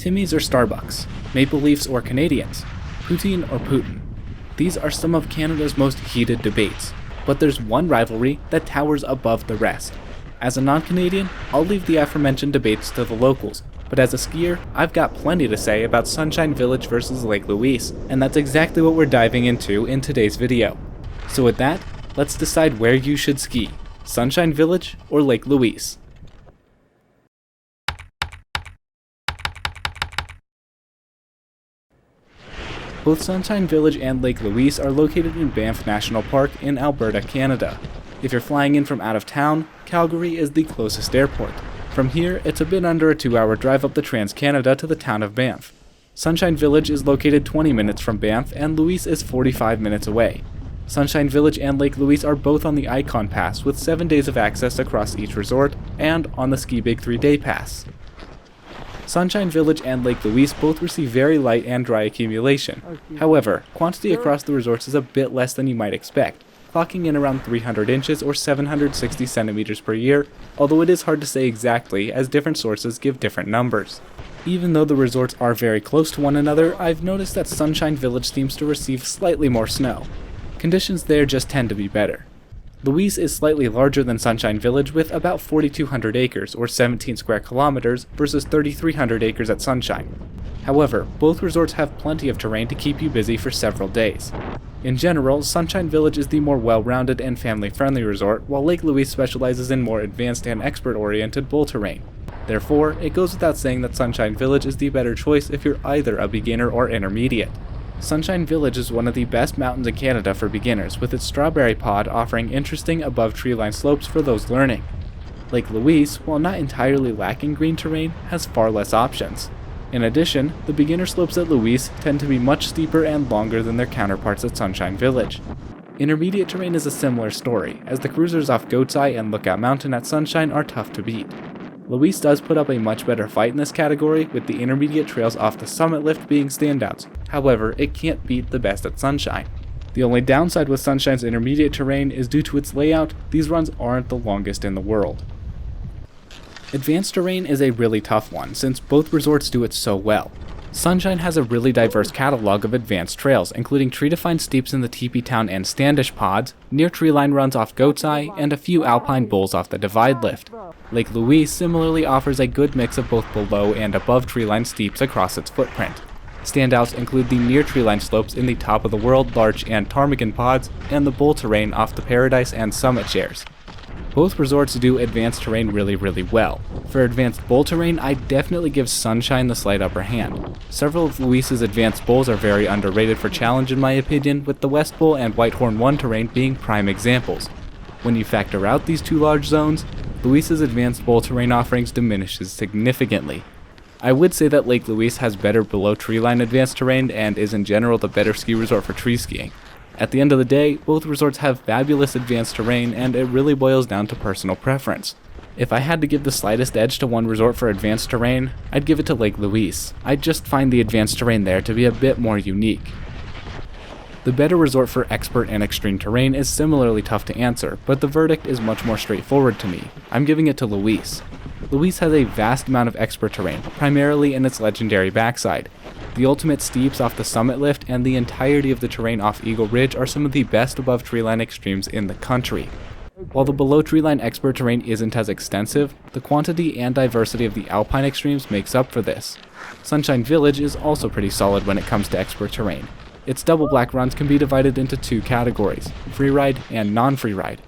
Timmy's or Starbucks, Maple Leafs or Canadiens, Poutine or Putin. These are some of Canada's most heated debates, but there's one rivalry that towers above the rest. As a non-Canadian, I'll leave the aforementioned debates to the locals, but as a skier, I've got plenty to say about Sunshine Village versus Lake Louise, and that's exactly what we're diving into in today's video. So with that, let's decide where you should ski, Sunshine Village or Lake Louise. Both Sunshine Village and Lake Louise are located in Banff National Park in Alberta, Canada. If you're flying in from out of town, Calgary is the closest airport. From here, it's a bit under a 2-hour drive up the Trans-Canada to the town of Banff. Sunshine Village is located 20 minutes from Banff and Louise is 45 minutes away. Sunshine Village and Lake Louise are both on the Icon Pass with 7 days of access across each resort and on the Ski Big 3-day pass. Sunshine Village and Lake Louise both receive very light and dry accumulation. However, quantity across the resorts is a bit less than you might expect, clocking in around 300 inches or 760 centimeters per year, although it is hard to say exactly as different sources give different numbers. Even though the resorts are very close to one another, I've noticed that Sunshine Village seems to receive slightly more snow. Conditions there just tend to be better. Louise is slightly larger than Sunshine Village with about 4,200 acres or 17 square kilometers versus 3,300 acres at Sunshine. However, both resorts have plenty of terrain to keep you busy for several days. In general, Sunshine Village is the more well-rounded and family-friendly resort, while Lake Louise specializes in more advanced and expert-oriented bull terrain. Therefore, it goes without saying that Sunshine Village is the better choice if you're either a beginner or intermediate. Sunshine Village is one of the best mountains in Canada for beginners, with its strawberry pod offering interesting above treeline slopes for those learning. Lake Louise, while not entirely lacking green terrain, has far less options. In addition, the beginner slopes at Louise tend to be much steeper and longer than their counterparts at Sunshine Village. Intermediate terrain is a similar story, as the cruisers off Goat's Eye and Lookout Mountain at Sunshine are tough to beat. Louise does put up a much better fight in this category, with the intermediate trails off the summit lift being standouts. However, it can't beat the best at Sunshine. The only downside with Sunshine's intermediate terrain is due to its layout, these runs aren't the longest in the world. Advanced terrain is a really tough one, since both resorts do it so well. Sunshine has a really diverse catalog of advanced trails, including tree-defined steeps in the Teepee Town and Standish pods, near treeline runs off Goat's Eye, and a few alpine bowls off the Divide lift. Lake Louise similarly offers a good mix of both below and above treeline steeps across its footprint. Standouts include the near treeline slopes in the Top of the World, Larch, and Ptarmigan pods, and the bowl terrain off the Paradise and Summit shares. Both resorts do advanced terrain really well. For advanced bowl terrain, I definitely give Sunshine the slight upper hand. Several of Louise's advanced bowls are very underrated for challenge in my opinion, with the West Bowl and Whitehorn 1 terrain being prime examples. When you factor out these two large zones, Louise's advanced bowl terrain offerings diminishes significantly. I would say that Lake Louise has better below treeline advanced terrain and is in general the better ski resort for tree skiing. At the end of the day, both resorts have fabulous advanced terrain and it really boils down to personal preference. If I had to give the slightest edge to one resort for advanced terrain, I'd give it to Lake Louise. I just find the advanced terrain there to be a bit more unique. The better resort for expert and extreme terrain is similarly tough to answer, but the verdict is much more straightforward to me. I'm giving it to Louise. Louise has a vast amount of expert terrain, primarily in its legendary backside. The ultimate steeps off the summit lift and the entirety of the terrain off Eagle Ridge are some of the best above treeline extremes in the country. While the below treeline expert terrain isn't as extensive, the quantity and diversity of the alpine extremes makes up for this. Sunshine Village is also pretty solid when it comes to expert terrain. Its double black runs can be divided into two categories, freeride and non-freeride.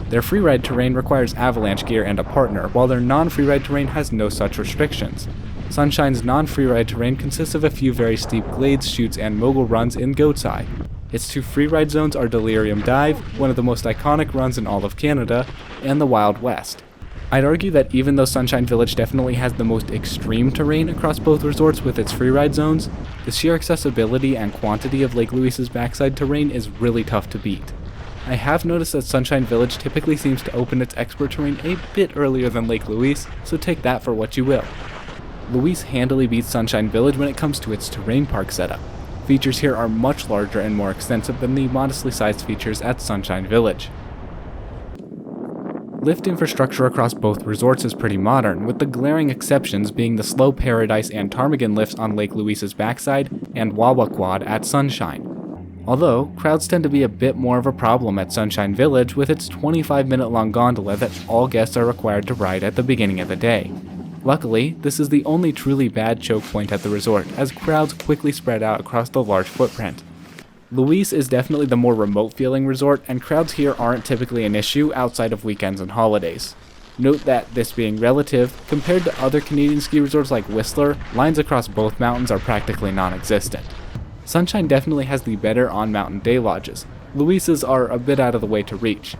Their freeride terrain requires avalanche gear and a partner, while their non-freeride terrain has no such restrictions. Sunshine's non-freeride terrain consists of a few very steep glades, chutes, and mogul runs in Goat's Eye. Its two freeride zones are Delirium Dive, one of the most iconic runs in all of Canada, and the Wild West. I'd argue that even though Sunshine Village definitely has the most extreme terrain across both resorts with its freeride zones, the sheer accessibility and quantity of Lake Louise's backside terrain is really tough to beat. I have noticed that Sunshine Village typically seems to open its expert terrain a bit earlier than Lake Louise, so take that for what you will. Louise handily beats Sunshine Village when it comes to its terrain park setup. Features here are much larger and more extensive than the modestly sized features at Sunshine Village. Lift infrastructure across both resorts is pretty modern, with the glaring exceptions being the slow Paradise and Ptarmigan lifts on Lake Louise's backside and Wawa Quad at Sunshine. Although, crowds tend to be a bit more of a problem at Sunshine Village with its 25-minute long gondola that all guests are required to ride at the beginning of the day. Luckily, this is the only truly bad choke point at the resort, as crowds quickly spread out across the large footprint. Louise is definitely the more remote-feeling resort, and crowds here aren't typically an issue outside of weekends and holidays. Note that, this being relative, compared to other Canadian ski resorts like Whistler, lines across both mountains are practically non-existent. Sunshine definitely has the better on-mountain day lodges. Louise's are a bit out of the way to reach.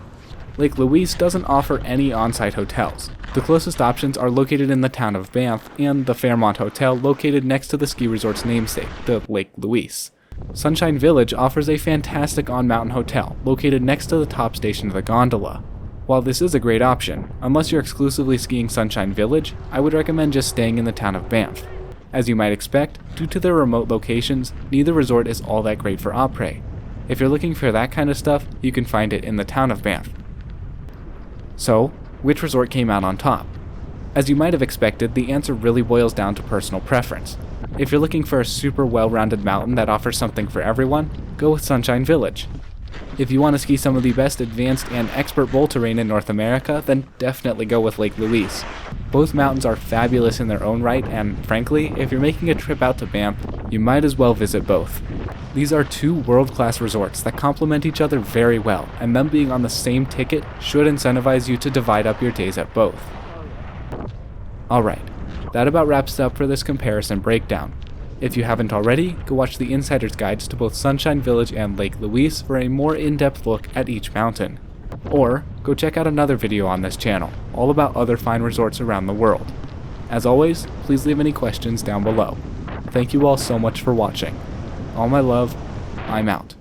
Lake Louise doesn't offer any on-site hotels. The closest options are located in the town of Banff and the Fairmont Hotel located next to the ski resort's namesake, the Lake Louise. Sunshine Village offers a fantastic on-mountain hotel located next to the top station of the gondola. While this is a great option, unless you're exclusively skiing Sunshine Village, I would recommend just staying in the town of Banff. As you might expect, due to their remote locations, neither resort is all that great for après. If you're looking for that kind of stuff, you can find it in the town of Banff. So, which resort came out on top? As you might have expected, the answer really boils down to personal preference. If you're looking for a super well-rounded mountain that offers something for everyone, go with Sunshine Village. If you want to ski some of the best advanced and expert bowl terrain in North America, then definitely go with Lake Louise. Both mountains are fabulous in their own right, and frankly, if you're making a trip out to Banff, you might as well visit both. These are two world-class resorts that complement each other very well, and them being on the same ticket should incentivize you to divide up your days at both. Alright, that about wraps it up for this comparison breakdown. If you haven't already, go watch the Insider's Guides to both Sunshine Village and Lake Louise for a more in-depth look at each mountain. Or, go check out another video on this channel, all about other fine resorts around the world. As always, please leave any questions down below. Thank you all so much for watching. All my love, I'm out.